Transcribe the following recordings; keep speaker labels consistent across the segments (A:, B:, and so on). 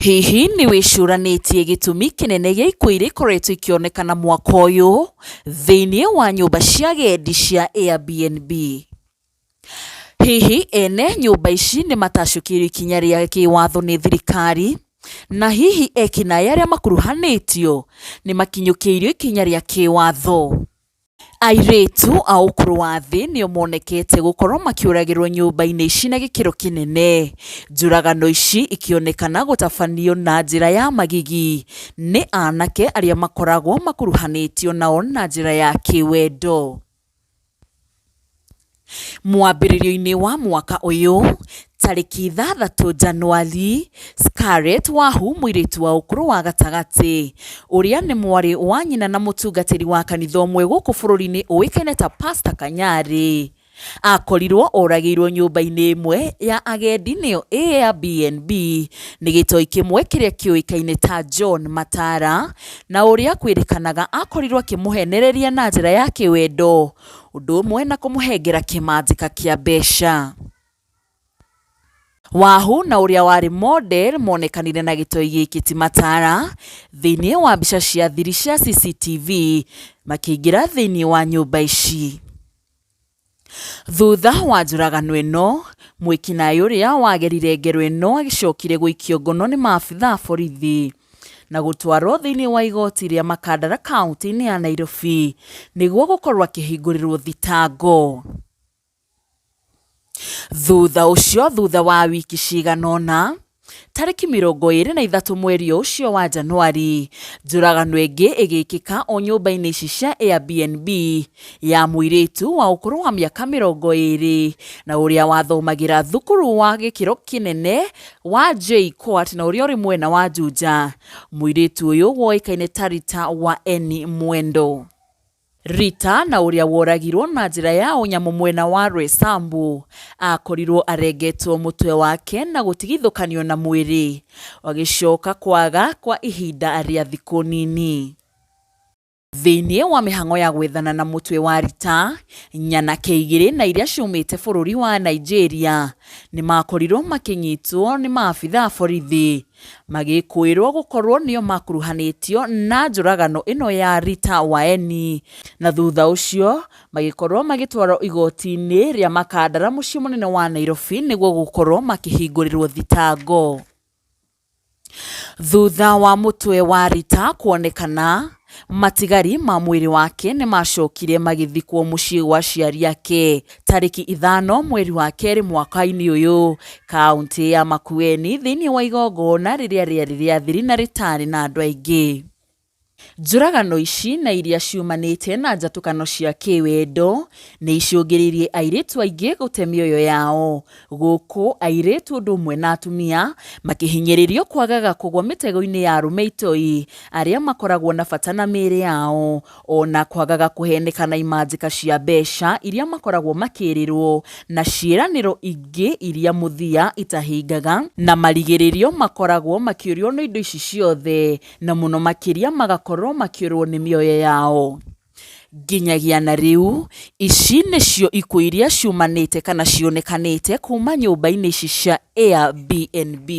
A: Hihi ni wicuranitie gitumi kinene gia ikuũ iria ikoretwo ikionekana mwaka ũyũ thiini wa nyũmba cia agendi cia AIRBNB? Hihi ene nyũmba ici ni matacũkĩirio ikinya ria kĩwatho nĩ thirikari, na hihi ekinaĩ arĩa makuruhanĩtio ni makinyũkĩirio ikinya ria kĩwatho? Airĩtu a ũkũrũ wa thĩ nĩo monekete gũkorwo makĩũragĩrwo nyũmba-inĩ ici na gĩkĩro kĩnene, njũragano ici ikionekana gũtabanio na njĩra ya magigi nĩ anake arĩa makoragwo makuruhanĩtio nao na njĩra ya kĩwendo. Mwambĩrĩrio-inĩ wa mwaka ũyũ, tarĩki 6 Januari, Scarlett Wahu, mũirĩtu wa ũkũrũ wa gatagatĩ, ũrĩa nĩ mwarĩ wa nyina na mũtungatĩri wa kanitha ũmwe gũkũ bũrũri-inĩ ũĩkaine ta Pastor Kanyari, akorirwo oragĩirwo nyũmba-inĩ ĩmwe ya agendi nĩyo AIRBNB nĩ gĩtoi kĩmwe kĩrĩa kĩũĩkaine ta John Matara, na ũrĩa kwĩrĩkanaga akorirwo akĩmũhenereria na njĩra ya kĩwendo, ũndũ ũmwe na kũmũhengera kĩmanjĩka kĩa mbeca. Wahu na ũrĩa warĩ model monekanire na gĩtoi gĩkĩ ti Matara thĩinĩ wa mbica cia thiri cia CCTV makĩingĩra thĩinĩ wa nyũmba ici. Thutha wa njũragano ĩno, mwĩkinaĩ ũrĩa wagerire ngero ĩno agĩcokire gũikio ngono nĩ maabithaa a borithi na gũtwarwo thĩinĩ wa igoti rĩa Makandara kaunti-inĩ ya Nairobi nĩguo gũkorwo akĩhingũrĩrwo thitango. Thutha wa wiki cigana ũna, tarĩki 23 mweri ũcio wa Januari, njũragano ĩngĩ ĩgĩkĩka o nyũmba-inĩ ici cia AIRBNB ya mũirĩtu wa ũkũrũ wa mĩaka 20 na ũrĩa wathomagĩra thukuru wa gĩkĩro kĩnene wa JKUAT na ũrĩa ũrĩ mwena wa Juja. Mũirĩtu ũyũ woĩkaine ta Rita wa Eni Mwendo. Rita na ũrĩa woragirwo na njĩra ya ũnyamũ mwena wa Roysambu akorirwo arengetwo mũtwe wake na gũtigithũkanio na mwĩrĩ, agĩcoka kwaga kwa ihinda rĩa thikũ nini. Thĩinĩ wa mĩhang'o ya gwethana na mũtwe wa Rita, nyanake 2 na iria ciumĩte bũrũri wa Nigeria nĩ makorirwo makĩnyitwo nĩ maabithaa a borithi, magĩkwĩrwo gũkorwo nĩo makuruhanĩtio na njũragano ĩno ya Rita wa Eni, na thutha ũcio magĩkorwo magĩtwarwo igoti-inĩ rĩa Makandara mũciĩ mũnene wa Nairobi nĩguo gũkorwo makĩhingũrĩrwo thitango. Thutha wa mũtwe wa Rita kuonekana, matigari ma mwĩrĩ wake nĩ macokire magĩthikwo mũciĩ gwa aciari ake tarĩki 5 mweri wa kerĩ mwaka-inĩ ũyũ, kaunti ya Makueni, thĩinĩ wa igongona rĩrĩa rĩarĩ rĩa thiri na rĩtarĩ na andũ aingĩ. Njũragano ici na iria ciumanĩte na njatũkano cia kĩwendo nĩ icũngĩrĩirie airĩtu aingĩ gũte mĩoyo yao, gũkũ airĩtu ũndũ ũmwe na atumia makĩhinyĩrĩrio kwagaga kũgwa mĩtego-inĩ ya arũme itoi arĩa makoragwo na bata na mĩĩrĩ yao, ona kwagaga kũheneka na imanjĩka cia mbeca iria makoragwo makĩrĩrwo na ciĩranĩro ingĩ iria mũthia itahingaga, na marigĩrĩrio makoragwo makĩũrio nĩ indo ici ciothe, na mũno makĩria magakorwo makĩũrwo nĩ mĩoyo yao. Nginyagia na rĩu, ici nĩcio ikuũ iria ciumanĩte kana cionekanĩte kuma nyũmba-inĩ ici cia AIRBNB.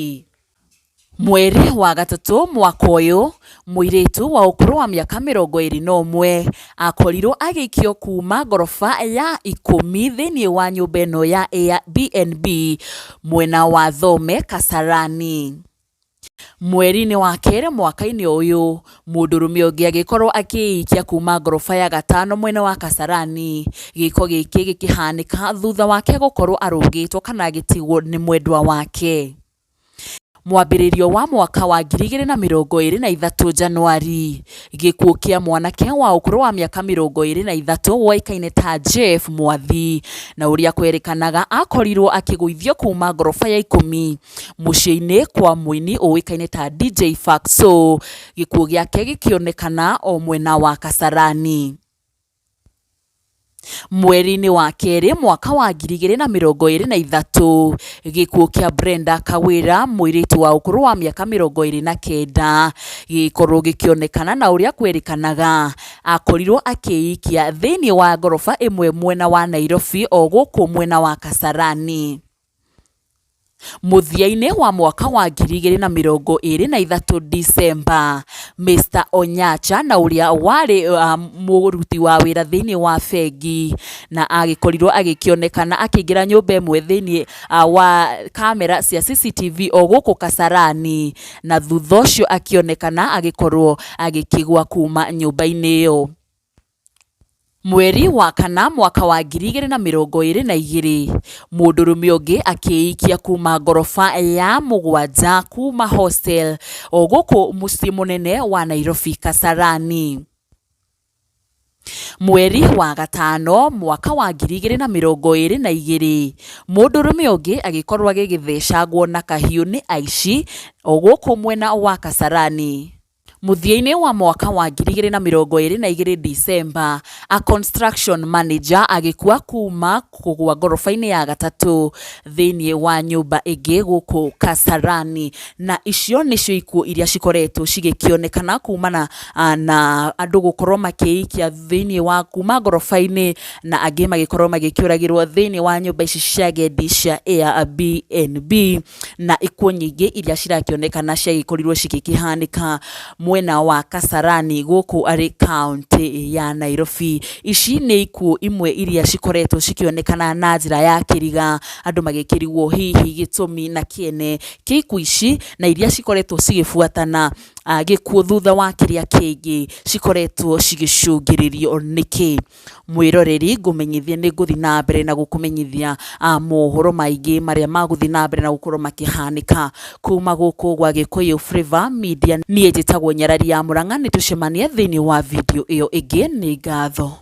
A: Mweri wa gatatũ mwaka ũyũ, mũirĩtu wa ũkũrũ wa mĩaka 21 akorirwo agĩikio kuma ngoroba ya 10 thĩinĩ wa nyũmba ĩno ya AIRBNB mwena wa Thome, Kasarani. Mweri-inĩ wa kerĩ mwaka-inĩ ũyũ, mũndũrũme ũngĩ agĩkorwo akĩikia kuma ngoroba ya 5 mwena wa Kasarani, gĩko gĩkĩ gĩkĩhanĩka thutha wake gũkorwo arũngĩtwo kana agĩtigwo nĩ mwendwa wake. Mwambĩrĩrio wa mwaka wa 2023 Januari, gĩkuũ kĩa mwanake wa ũkũrũ wa mĩaka 23 woĩkaine ta Jeff Mwathi, na ũrĩa kwĩrĩkanaga akorirwo akĩgũithio kuma ngoroba ya 10 mũciĩ-inĩ kwa mũini ũĩkaine ta DJ Faxo, gĩkuũ gĩake gĩkĩonekana o mwena wa Kasarani. Mweri-inĩ wa kerĩ mwaka wa 2023, gĩkuũ kĩa Brenda Kawĩra, mũirĩtu wa ũkũrũ wa mĩaka 29, gĩkorwo gĩkĩonekana na ũrĩa kwĩrĩkanaga akorirwo akĩikia thĩinĩ wa ngoroba ĩmwe mwena wa Nairobi o gũkũ mwena wa Kasarani. Muthiaine wa mwaka wa 2023 Disemba, Mr. Onyacha na uria wari muruti wa wira thiini wa bengi na agikorirwo agikionekana akiingira nyumba imwe thiini wa kamera cia CCTV o guku Kasarani, na thutha ucio akionekana agikorwo agikigwa kuma nyumba-ini iyo. Mweri wa kana mwaka wa 2022 mundurume ungi akiikia kuma ngorofa ya 7 kuma hostel o guku mucii munene wa Nairobi Kasarani. Mweri wa gatano mwaka wa 2022 mundurume ungi agikorwo agigithecagwo na kahiu ni aici o guku mwena wa Kasarani. Muthiaine wa mwaka wa 2022 Disemba, a construction manager agikua kuma kugwa ngorofa-ini ya gatatu thiini wa nyumba ingi guku Kasarani, na icio nicio ikuo iria cikoretwo cigikionekana kumana na andu gukorwo makiikia thiini wa kuma ngorofa-ini na angi magikorwo magikiuragirwo thiini wa nyumba ici cia gendi cia AIRBNB, na ikuo nyingi iria cirakionekana ciagikorirwo cigikihanika mwena wa Kasarani guku ari county ya Nairobi. Ici ni ikuo imwe iria cikoretwo cikionekana na njira ya kiriga, andu magikirigwo hihi gitumi na kiene kiku ici, na iria cikoretwo cigifuatana gikuo thutha wa kiria kingi cikoretwo cigicungiririo niki. Mwiroreri ngumenyithie ni nguthi na mbere na gukumenyithia mohoro maingi maria maguthi na mbere na gukorwo makihanika kuma guku gwa Gikuyu Flavor Media. Nie njitagwo Nyarari ya Murang'a, nitucemanie thiini wa video iyo ingi. Ni ngatho.